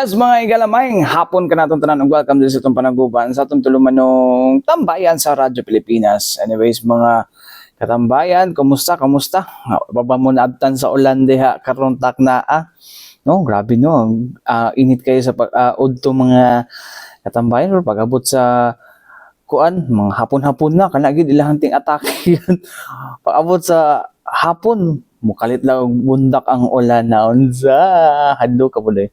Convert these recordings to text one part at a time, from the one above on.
Yes, mga igalamay, hapon ka natin tanan. Welcome din sa itong panaguban sa itong tulumanong tambayan sa Radyo Pilipinas. Anyways, mga katambayan, kumusta? Baba mo na abtan sa ulan diha karon tak na No, grabe no. Init kayo sa udto mga katambayan or pag-abot sa kuan, mga hapon-hapon na kana gid ilahang ting atake yan. Pag-abot sa hapon, mukalit lang og bundak ang ulan na unsa. Hadlo ka buday.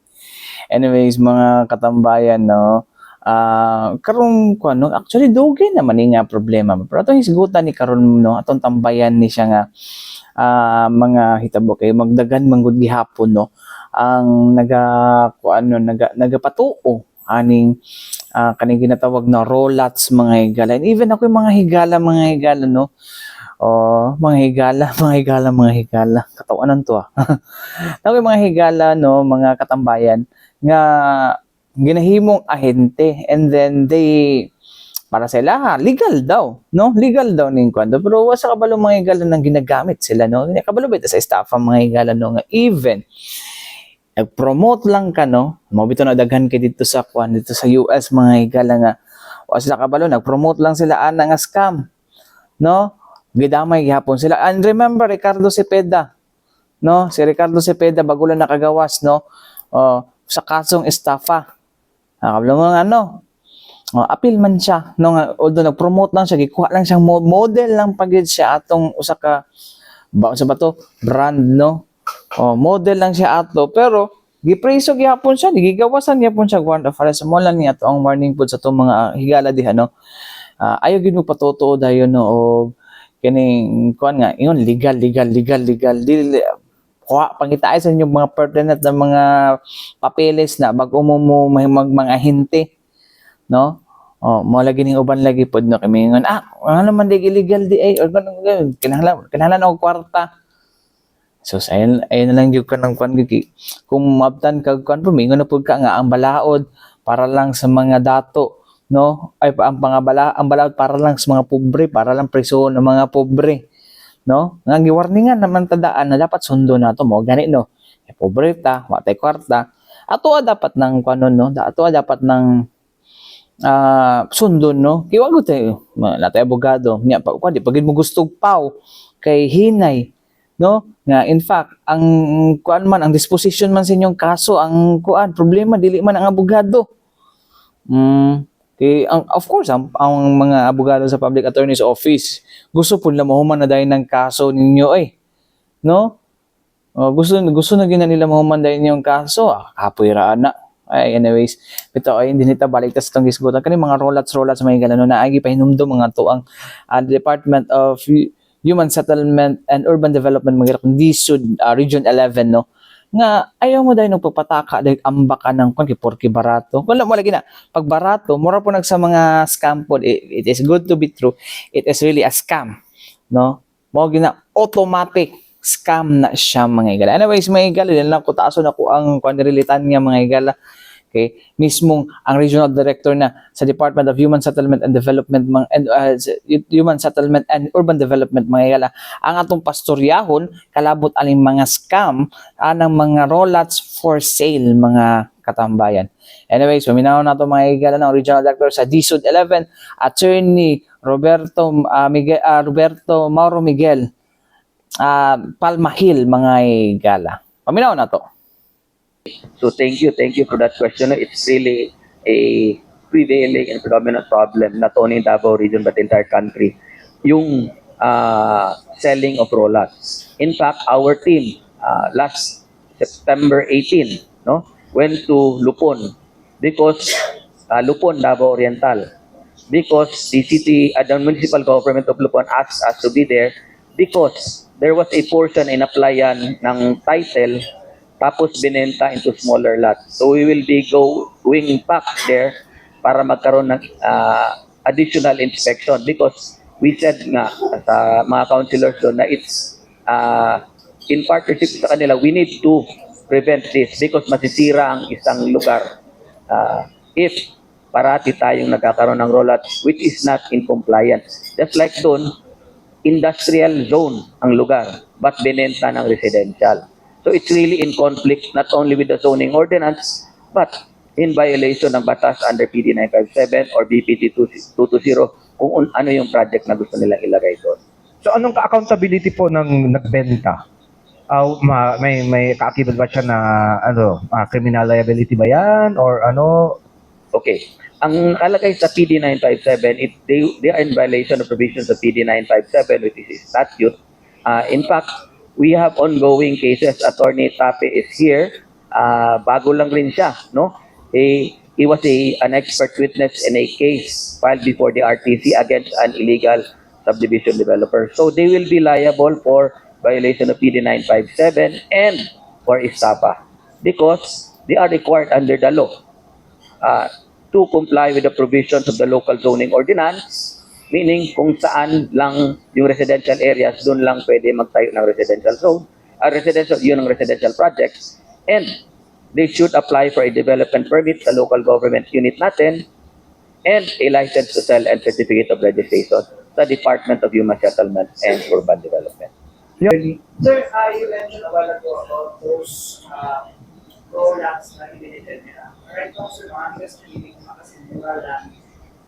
Anyways, mga katambayan, no, karon ko no, actually dugay naman ni nga problema. Pero atong hisgutan ni karon no, atong tambayan ni siya nga mga hitabo kay magdagan manggod gihapon no, ang nagapatuo aning kaning ginatawag na rollouts mga higala. And even ako yung mga higala no. Oh, mga higala. Katawanan to Ako yung mga higala no, mga katambayan nga ginahimong ahente, and then they para sila legal daw ning kwento, pero wa sa kabalo mga higala nang ginagamit sila no, kabalo ba sa staff ang mga higala no, nga even nag-promote lang ka no, mo bitaw na daghan kay dito sa US mga higala nga wa sila kabalo, nag-promote lang sila ana nga scam no, gidamay gihapon sila. And remember Ricardo Cepeda no, si Ricardo Cepeda bago lang nakagawas no, sa kasong estafa. Kabalo nga appeal man siya no, nga although nag-promote lang siya, gikuha lang siyang model lang pagid siya atong usa ka brand no. Model lang siya ato, pero gipreso gyapon siya, gigawasan gyapon siya warrant of arrest. Mo lang ni ato ang warning pod sa tong mga higala diha no. Ayo gid mo patutuo dayon no, og kining kuan nga ingon legal dili kuha pangitaay sa inyong mga pertinent na mga papeles na bago mo mga ahente no. Mo lagi ning uban lagi pod no kami ngon ano man di illegal di ay or kinahanglan og kwarta. So ayun na lang gyud kanang kuan gigi. Kung mabtan kag kuan pumingon na pud ka nga ang balaod para lang sa mga dato no, ay ang balaod para lang sa mga pobre, para lang preso ng mga pobre no, nga giwarningan naman tadaan na dapat sundo nato mo gani no, pobre ta wa tay kwarta, ato dapat nang kanon no, ato dapat nang sundon no, kay wag tayo natay abogado nya pa di pagid mo gustog paw kay hinay no, nga in fact ang kuan man ang disposition man sa inyong kaso, ang kuan problema dili man ang abogado. Of course, ang mga abogado sa Public Attorney's Office, gusto po na mahuman na dahil ng kaso ninyo no? Gusto na gina nila mahuman dahil yung kaso, kapoyraan na. Anyways, ito ay hindi nita balik ta sa itong gisgutan. Kani mga rollouts mga galano na agi pahinumdo mga tuang Department of Human Settlement and Urban Development mga DSUD Region 11 no, nga ayaw mo dahil nagpapataka dahil ambak ka ng porke barato. Wala mo lagi na. Pag barato, mura po sa mga scam po, it is good to be true. It is really a scam. No? Mo gina automatic scam na siya mga higala. Anyways, mga higala, din lang ko taason ako ang kanirilitan niya mga higala. Okay, mismong ang regional director na sa Department of Human Settlement and Development Human Settlement and Urban Development mga higala, ang atong pastoryahon kalabot aling mga scam anang mga rollouts for sale mga katambayan. Anyways, paminaw na ito mga higala ng regional director sa DSUD 11, Attorney Roberto Mauro Miguel Palmahil mga higala. Paminaw na to. So thank you for that question. It's really a prevailing and predominant problem not only in Davao region but the entire country. Yung selling of rollouts. In fact, our team last September 18 no, went to Lupon because Lupon, Davao Oriental, because the municipal government of Lupon asked us to be there because there was a portion in Aplayan ng title tapos binenta into smaller lots. So we will be going back there para magkaroon ng additional inspection because we said nga sa mga councilors doon na it's in partnership sa kanila, we need to prevent this because masisira ang isang lugar if parati tayong nagkakaroon ng rollouts which is not in compliance. Just like doon, industrial zone ang lugar but binenta ng residential. So it's really in conflict not only with the zoning ordinance but in violation ng batas under PD 957 or BPT 220 kung ano yung project na gusto nilang ilagay doon. So anong ka-accountability po ng nagbenta? May kaakibat ba siya na criminal liability ba yan or ano? Okay. Ang nakalagay sa PD 957, they are in violation of provisions of PD 957, which is a statute. In fact, we have ongoing cases. Attorney Tape is here. Bago lang rin siya, no? He was an expert witness in a case filed before the RTC against an illegal subdivision developer. So they will be liable for violation of PD 957 and for estafa because they are required under the law to comply with the provisions of the local zoning ordinance, meaning kung saan lang yung residential areas, doon lang pwede magtayo ng residential zone, yun ang residential projects, and they should apply for a development permit sa local government unit natin and a license to sell and certificate of registration sa Department of Human Settlement and Urban Development. Sir, you mentioned a while ago about those products na ibinigay nila. Right now, sir, mga nila hindi ko makasimula lang.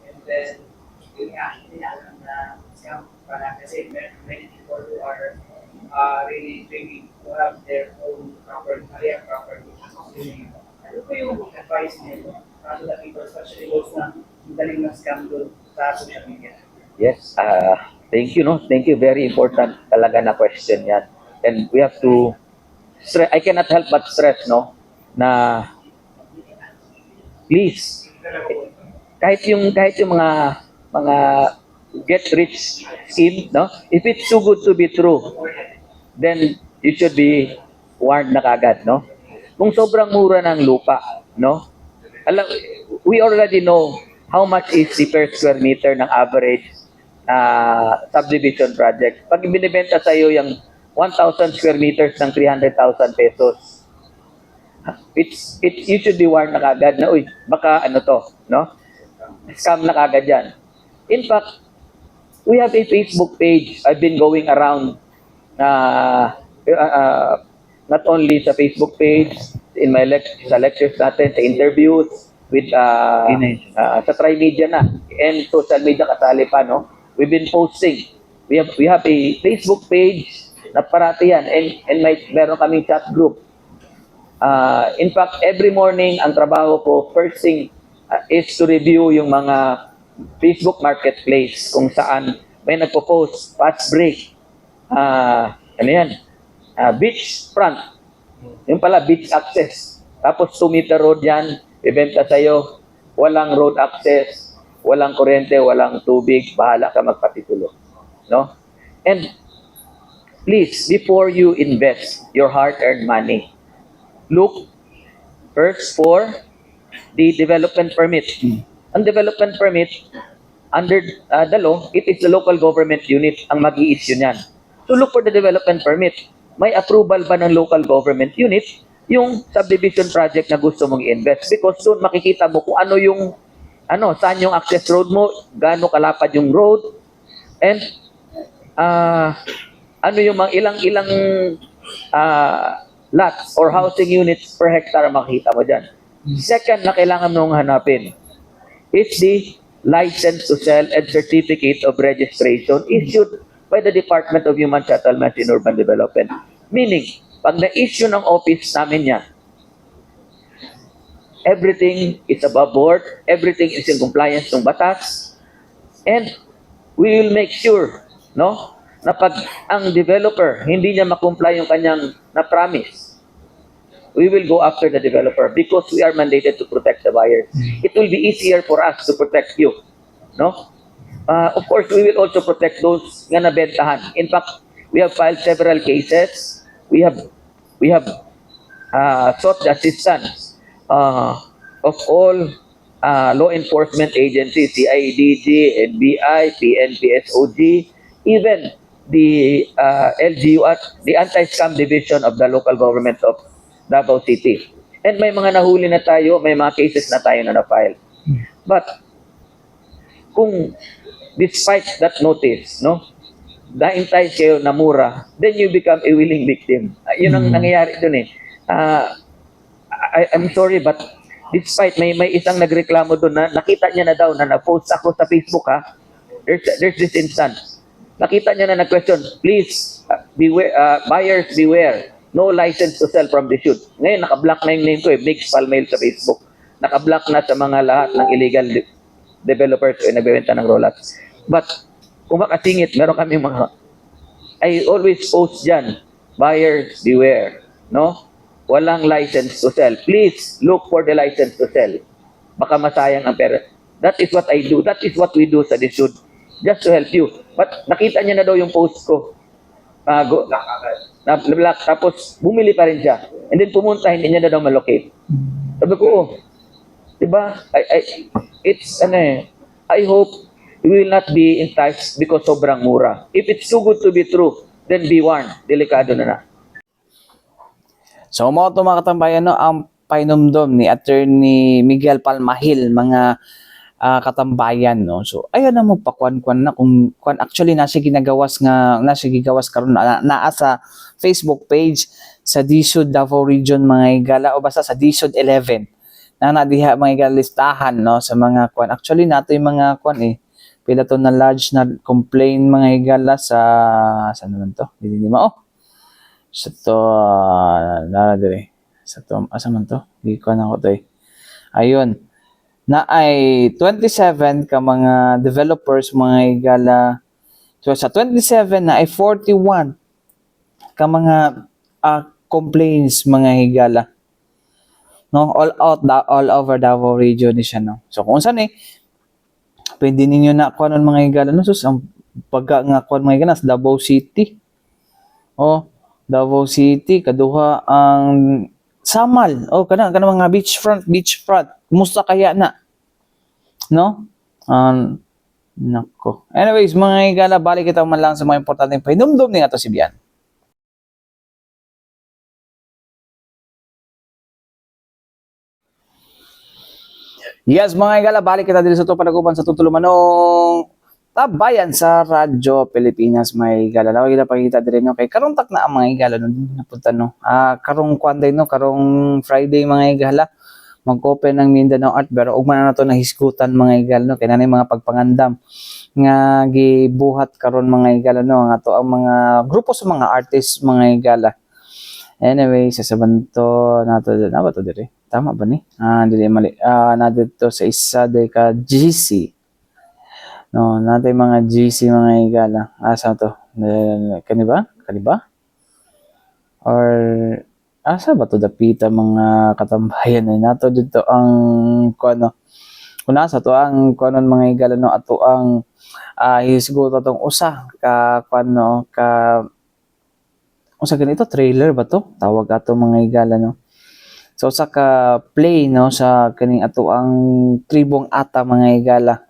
And then, yun nga, hindi na alam na scam pala kasi many people who are really training to have their own property. Ano po yung advice niyo to the people, especially those na daling na scam doon sa social media? Yes, thank you, no? Thank you. Very important talaga na question yan. And we have to stress, I cannot help but stress, no, na please, kahit yung mga get rich scheme, no, if it's too good to be true, then you should be warned na kagad, no? Kung sobrang mura ng lupa, no? We already know how much is the per square meter ng average subdivision project. Pag binibenta sa iyo yung 1,000 square meters ng 300,000 pesos, you should be warned na kagad na, uy, baka ano to, no? Scam na kagad yan. In fact, we have a Facebook page. I've been going around not only sa Facebook page, in my sa lectures natin, sa interviews, with sa Trimedia na, and social media kasali pa, no? We've been posting. We have a Facebook page na parati yan, and meron kaming chat group. In fact, every morning, ang trabaho ko, first thing is to review yung mga Facebook Marketplace kung saan may nagpo-post, fast break, ano yan, beach front, yung pala beach access. Tapos 2-meter road yan, ibenta sa'yo, walang road access, walang kuryente, walang tubig, bahala ka magpatitulo. No? And please, before you invest your hard-earned money, look first for the development permit. Ang development permit, under the law, it is the local government unit ang mag-i-issue niyan. So look for the development permit. May approval ba ng local government unit yung subdivision project na gusto mong i-invest? Because doon makikita mo kung ano yung, saan yung access road mo, gaano kalapad yung road, and ano yung mga ilang lots or housing units per hectare makikita mo dyan. Second na kailangan mong hanapin is the license to sell and certificate of registration issued by the Department of Human Settlement and Urban Development. Meaning, pag na-issue ng office namin yan, everything is above board, everything is in compliance ng batas, and we will make sure, no, na pag ang developer hindi niya makomply yung kanyang na-promise, we will go after the developer because we are mandated to protect the buyers. It will be easier for us to protect you, no? Of course, we will also protect those nga nabentahan. In fact, we have filed several cases. We have sought the assistance of all law enforcement agencies, CIDG, NBI, PNP-SOG, even the LGU at the Anti-Scam Division of the local government of Davao City. And may mga nahuli na tayo, may mga cases na tayo na na-file. But kung despite that notice, no, na-entice kayo na mura, then you become a willing victim. Yun ang nangyayari dun eh. I'm sorry, but Despite may isang nagreklamo doon na nakita niya na daw na na-post ako sa Facebook ha. There's this instance. Nakita niya na nag-question, please, beware, buyers beware. No license to sell from the shoot. Ngayon, nakablock na yung name ko Mix Palmail sa Facebook. Nakablock na sa mga lahat ng illegal developers o nagbebenta ng rollouts. But, kung makasingit, meron kami mga, I always post dyan, buyers beware. No? Walang license to sell. Please, look for the license to sell. Baka masayang ang pera. That is what I do. That is what we do sa this shoot. Just to help you. But, nakita niya na daw yung post ko. Na-block. Tapos, bumili pa rin siya. And then, pumunta, hindi niya na daw malocate. Sabi ko, oh, diba? I hope we will not be enticed because sobrang mura. If it's too good to be true, then be warned. Delikado na. So, mga katambayan, no, ang painumdom ni Attorney Miguel Palmahil, mga katambayan, no. So, ayan na mo pakuan-kuan na kung actually nasa gigawas karon naa sa Facebook page sa DSUD Davao Region mga higala o basta sa DSUD 11 na diha mga higala listahan, no, sa mga kuan. Actually nato yung mga kuan pila to na large na complain mga higala sa saan naman to? Hindi mao. Sa to sa to asa man to? Di ko na ko to Ayun. Na ay 27 ka mga developers mga higala. So sa 27 na ay 41 ka mga complaints mga higala. No, all over Davao region ni siya, no. So kung saan pwede ninyo na kuan mga higala, no, sus ang pagka nga kuan mga higala sa Davao City. Oh, Davao City kaduha ang Samal. Oh, kana mga beachfront. Kumusta kaya na? No? Nako. Anyways, mga higala, balik kita man lang sa mga importanteng pahinumdum ni ato si Bian. Yes, mga higala, balik kita dito sa ito panaguban sa tutulumanong tabayan sa Radyo Pilipinas, mga higala. Lawag kita pakita din nyo kay karong na ang mga higala nung napunta, no. Karong Kwanday, no, karong Friday, mga higala, mag-open ng Mindanao Art Fair. Ug man na to nahisgutan mga higala, no, kay nanay mga pagpangandam nga gibuhat karon mga higala, no, nga to ang mga grupo sa mga artists mga higala. Anyway, sasabanto nato na ba to dire? Tama ba ni? Dili mali. Na dito sa isa de ka GC. No, natay mga GC mga higala. Asa to? Kaniba? Or asa ba to dapita mga katambayan nato dito ang kuno. Kung nasa to ang kunon mga higala, no, ato ang hisguto tong usa ka kuno ka unsa ganito trailer ba to? Tawag ato mga higala, no. So sa ka play, no, sa kaning ato ang tribong ata mga higala.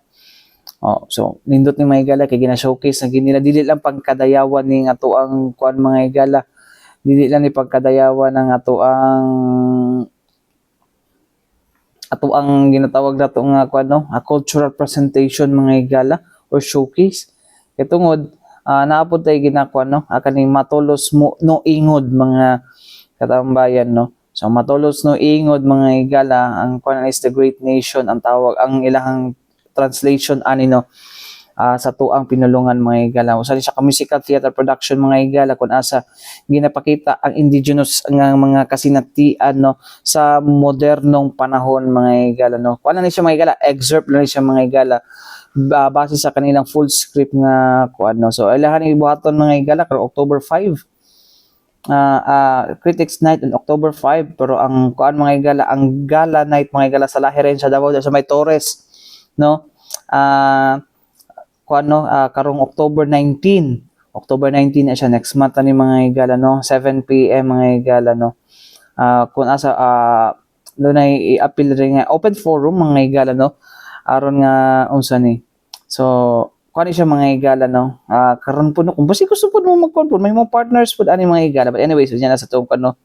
Oh, so nindot ni mga higala kay gina-showcase na ginila dili lang pagkadayawan ning ato ang kuan mga higala. Dili lang ni pagkadayawan ng ato ang ginatawag nato nga kuan, no, a cultural presentation mga higala or showcase. Kay tungod naapod tay ginakuan, no, kaning matulos mo no ingod mga katambayan, no. So matulos no ingod mga higala, ang kuan is the great nation ang tawag, ang ilahang translation ani, no, sa tuang pinulungan mga higala. Usa siya ka musical theater production mga higala kun asa ginapakita ang indigenous nga mga kasinatian, no, sa modernong panahon mga higala, no. Kuan ni siya mga higala, excerpt lang siya mga higala base sa kanilang full script nga kuan, no. So ilahan ni buhaton mga higala karong October 5. Critics Night on October 5, pero ang kuan mga higala, ang gala night mga higala sa Lahiren sa Davao sa may Torres, no. Kuan, no, karong October 19 na siya, next month ni mga higala, no, 7 PM mga higala, no. Kung asa doon ay i-appeal rin nga open forum mga higala, no, aron nga unsa ni. So kuan siya mga higala, no. Karon po, no, kung basi gusto po mo magkuan po, may mga partners po ani mga higala. But anyways, unya na sa to kuno.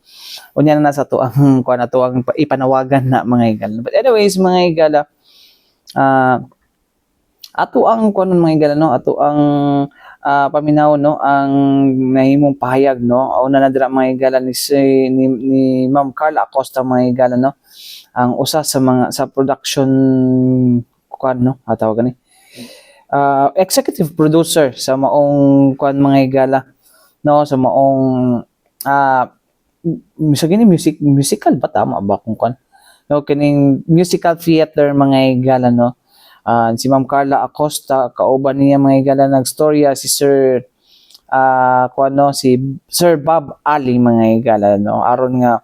Unya na sa to ang kuan ato ang ipanawagan na mga higala. But anyways, mga higala, ato ang kuan mga higala, no, ato ang paminaw no ang nahimong pahayag no una na dira mga higala ni Ma'am Carla Acosta mga higala no ang usa sa mga sa production kuan no tawag ni executive producer sa maong kuan mga higala no sa maong musical ba tama ba kung kuan no kining musical theater mga higala no. Si Ma'am Carla Acosta, kauban niya mga higala nagstorya si Sir si Sir Bob Ali mga higala no aron nga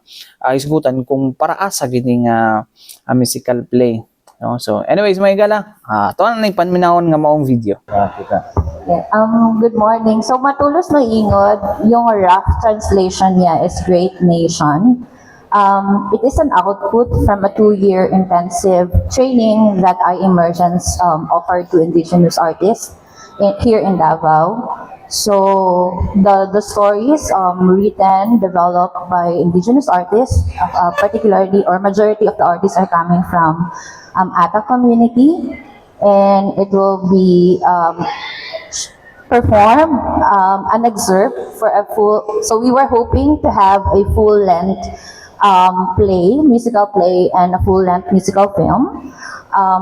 isgutan kung para asa gini nga musical play no. So anyways mga higala to na ning panminahon nga maong video. Kita. Yeah. Good morning. So matulos no ingod, yung rough translation niya is Great Nation. It is an output from a 2-year intensive training that iEmergence offered to indigenous artists here in Davao. So the stories written, developed by indigenous artists, particularly or majority of the artists are coming from Ata community, and it will be perform an excerpt for a full. So we were hoping to have a full-length musical play, and a full-length musical film.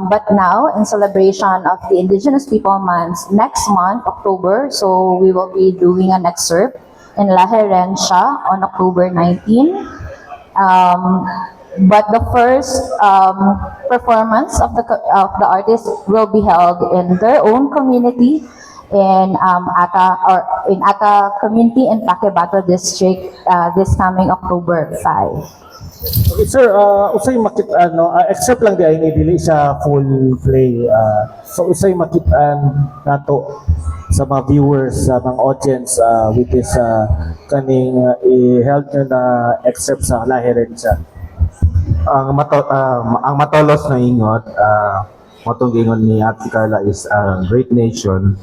But now, in celebration of the Indigenous People Month next month, October, so we will be doing an excerpt in La Herencia on October 19. But the first performance of the artists will be held in their own community in Ata community in Takebato district this coming October 5. Okay, sir, usay makit except lang di ay dili sa full play. So usay makitaan nato sa mga viewers, sa mga audience with this kaning i-held nyo na except sa lahirin siya. Ang matolos na ingot, motong ingon ni Ate Carla is Great Nation.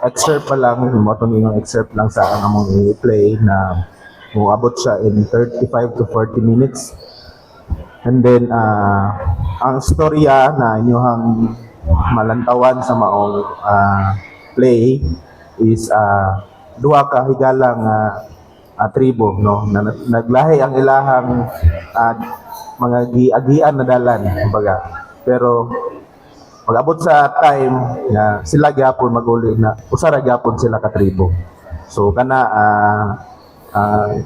Excerpt pa lang, motong ingon excerpt lang sa ang among i-play na muabot siya in 35 to 40 minutes. And then, ang storya na inyong malantawan sa maong play is duha ka higalang tribo no na naglahi ang ilahang mga giagian na dalan kumbaga, pero pag-abot sa time na sila gyapon maguli na usara gyapon sila ka tribo. So kana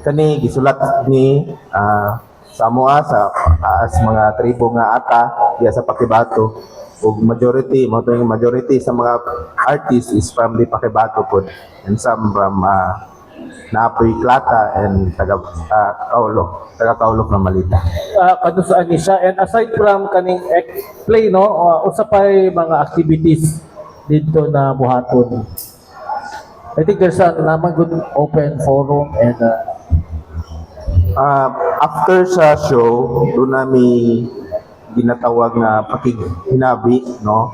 kani gisulat ni Samoa sa mga tribo nga ata diya sa Pakibato, ug majority sa mga artists is from the Pakibato pod, and some from Naapoy Klata and taga Kaulok na Malita. Kadto sa ani siya, and aside from kaning play no, usa pay mga activities dito na buhaton. I think there's a naman good open forum, and After sa show, doon namin ginatawag na pakighinabi, no?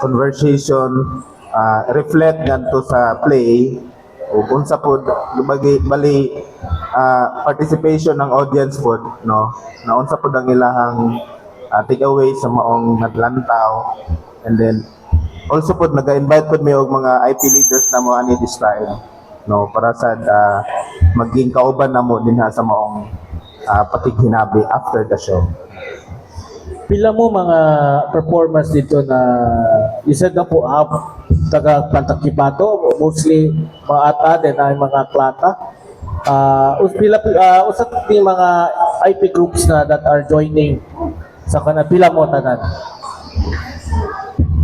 Conversation, reflect ngadto sa play, o unsa pod bali participation ng audience pod, no? Na unsa pod ang ilahang takeaway sa maong naglantaw, and then also pod naga-invite pod mi og mga IP leaders na mo ani this time, no, para sa maging kauban na mo dinha sa maong pakighinabi after the show. pila mo mga performance dito na isa na po taga Pantakibato, mostly mga ata din ay mga klata. Usat ni mga IP groups na that are joining sa kanapila mo tanan.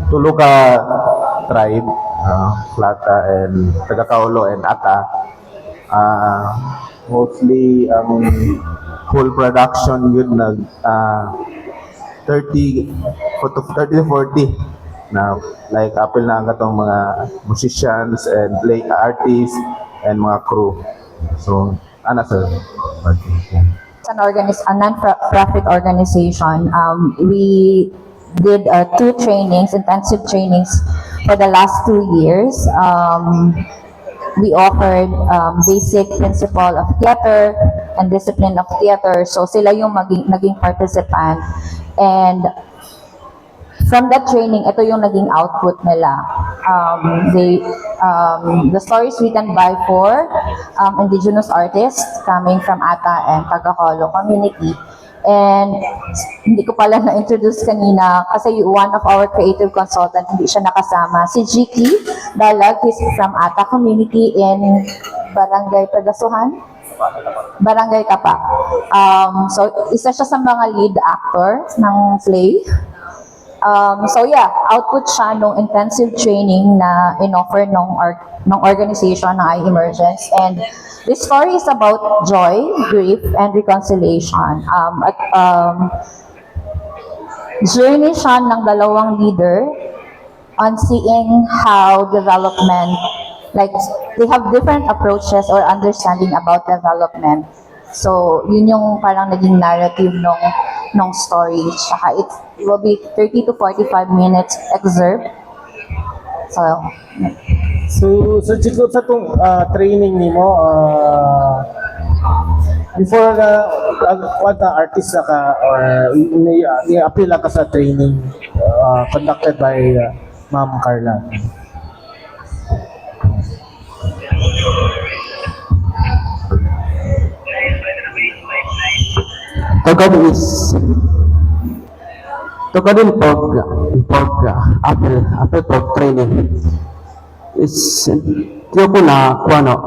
Tulo ka tribe, Plata and Taga-Kaulo and Ata. Mostly ang full production yun nag 30 to 40 na like apil na ang katong mga musicians and play artists and mga crew. So, sir. It's a non-profit organization. We did 2 trainings, intensive trainings for the last 2 years. We offered basic principle of theater and discipline of theater. So sila yung naging participant. And from that training, ito yung naging output nila. The stories written by 4 indigenous artists coming from Ata and Tagaholo community. And hindi ko pala na-introduce kanina kasi one of our creative consultant, hindi siya nakasama. Si Jiki Dalag, he's from Ata community in Barangay Pagasuhan. Barangay Kapa. So, isa siya sa mga lead actor ng play. So yeah, output siya nung intensive training na in-offer ng organization ng iEmergence. And this story is about joy, grief, and reconciliation. Journey siya ng dalawang leader on seeing how development, like they have different approaches or understanding about development. So, yun yung parang naging narrative nung story. Saka it will be 30 to 45 minutes excerpt. So Chico, sa itong training nimo, before what artist na ka, or ni-appeal ka sa training conducted by Ma'am Carla? Tukadin apel pag training is tiyo ko na kuano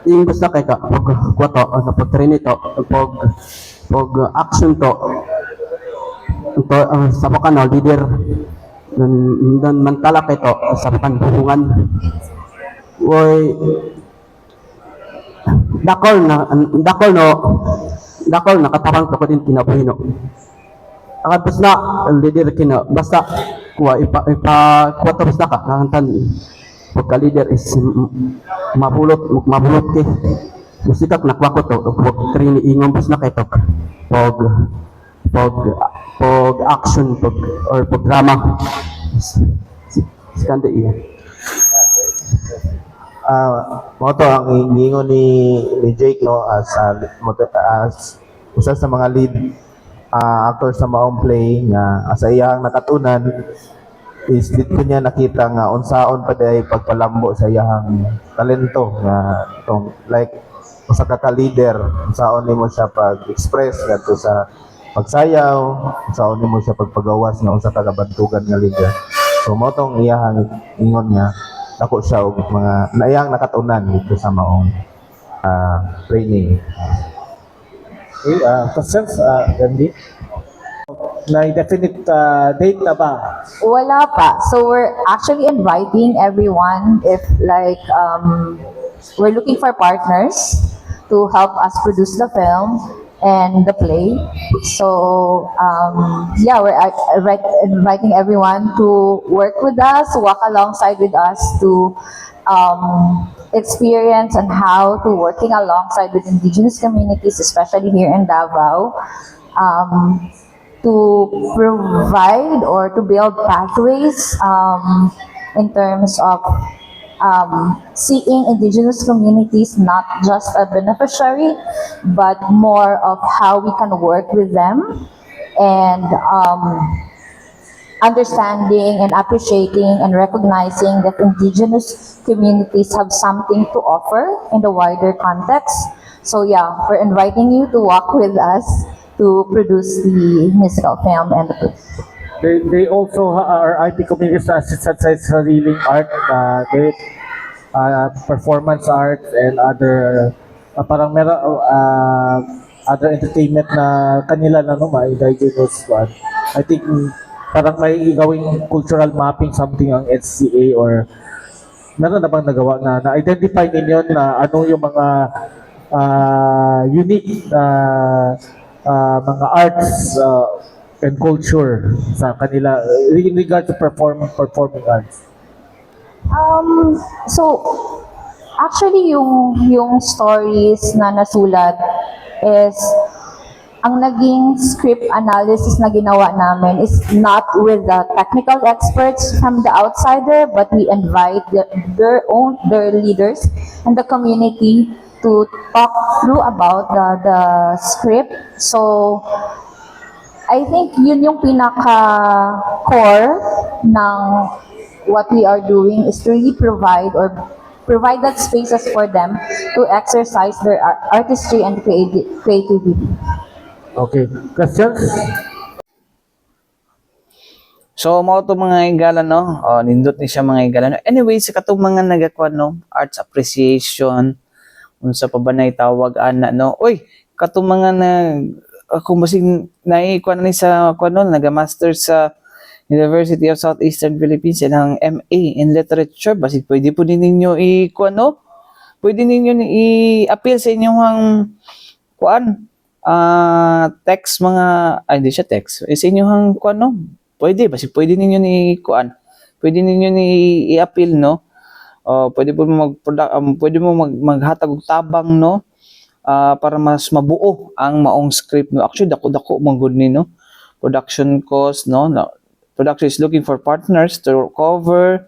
yung basta kay ka pag kwato na pag training to pag action to sa bakano leader dan mantala kay to sa bakan hubungan way dakol na katarang ko din kinabuhino. Akat bas na leader kina basta kuha kuha basta ka kantan pagka leader is mabulot ke musikak na kwako to pag train ingon bas na kay to pag action or pag drama skanda iya. Mo to ang ingon ni Jake, no, as usa sa mga lead actor sa maong play nga sa iyang nakatunan is dito niya nakita nga unsaon pa day pagpalambo sa iyang talento nga tong like usa ka leader, unsaon nimo siya pag-express ngadto sa pagsayaw, unsaon nimo siya pagpagawas nga usa ka kabantugan nga leader. So mo tong iyang ingon niya ako siya og mga naiyang nakatunan dito sa maong training. Okay, questions, Gandhi? Na definite date na ba? Wala pa. So we're actually inviting everyone if like we're looking for partners to help us produce the film and the play. So yeah, we're inviting everyone to work with us, walk alongside with us to experience and how to working alongside with indigenous communities, especially here in Davao, to provide or to build pathways in terms of seeing indigenous communities not just a beneficiary, but more of how we can work with them and understanding and appreciating and recognizing that indigenous communities have something to offer in the wider context. So yeah, we're inviting you to walk with us to produce the musical film and the book. They also are IP communities na sa healing art, performance art and other parang meron other entertainment na kanila na no ma-diagnose one. I think parang may gawing cultural mapping something ang SCA or meron na bang nagawa na identify ninyo na ano yung mga unique mga arts and culture sa kanila in regard to performing arts? So actually yung stories na nasulat is ang naging script analysis na ginawa namin is not with the technical experts from the outsider, but we invite their leaders and the community to talk through about the script. So I think yun yung pinaka-core ng what we are doing is to really provide that spaces for them to exercise their artistry and creativity. Okay. Questions? So mao to mga higala no. Nindot ni siya mga higala no. Anyway, sa katong mga nagakuan no, arts appreciation unsa pa ba nay tawag ana no. Oy, katong mga kung basig naikuan ni sa kuan no, naga-master sa University of Southeastern Philippines silang MA in Literature, basig pwede po din ninyo i-kuan no. Pwede ninyo i-appeal sa inyong kuan text mga hindi siya text. Sa inyong kuan no. Pwede pwede ninyo ni kuan. Pwede ninyo ni i-appeal no. Pwede po pwede mo maghatag og tabang no. Para mas mabuo ang maong script no. Actually dako-dako man gud ni no. Production cost no. Production is looking for partners to cover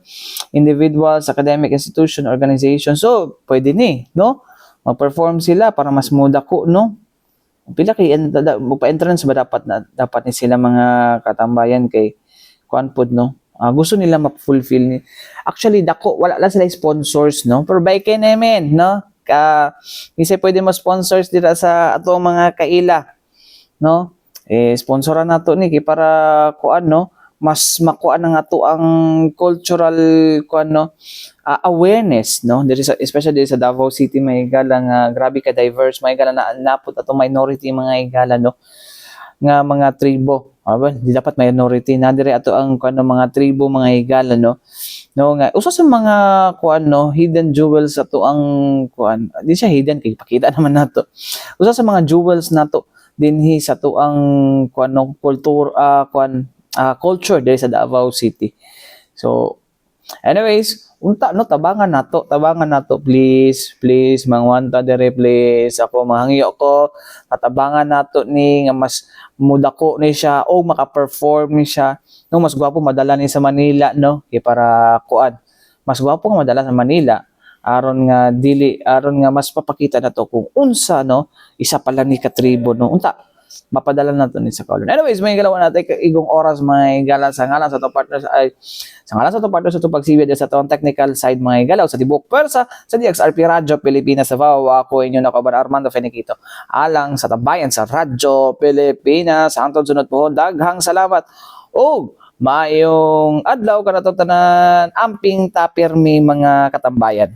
individuals, academic institution, organization. So, pwede ni, no? Mag-perform sila para mas mudako, no? Pila kay pa-entrance ba dapat ni sila mga katambayan kay kuan pod no. Gusto nila ma-fulfill ni. Actually dako wala lang sila sponsors no. Pero by kay namin no. Kasi pwede mo sponsors dira sa atong mga kaila no. Sponsoran nato ni kay para kuan no. Mas makuha ng ato ang cultural kuan no awareness no there is especially sa Davao City may higala nga grabe ka diverse may higala na napot ato minority mga higala no nga mga tribo di dapat minority na dire ato ang kuan no, mga tribo mga higala no nga usa sa mga kuan no hidden jewels ato ang kuan di siya hidden kay pakita naman nato usa sa mga jewels nato dinhi sa to ang kuan no culture diri sa Davao City. So, anyways, unta no tabangan nato please mangwanta dire please ako mahangyo ko tabangan nato ni nga mas mudako ni siya o maka-perform ni siya no mas gwapo madala ni sa Manila no kay para kuan mas gwapo nga madala sa Manila aron nga mas papakita nato kung unsa no isa pala ni katribo no unta mapadala nato ni sa colon. Anyways, may galawan natin igong oras may gala sa ngalan sa to partners sa to pagsibid sa to technical side mga galaw sa tibok persa sa DXRP Radyo Pilipinas sa Davao. Ako inyo na kaban Armando Feniquito alang sa tabayan sa Radyo Pilipinas. Hangtod sunod po daghang salamat o maayong adlaw kanato tanan amping tapirmi mga katambayan.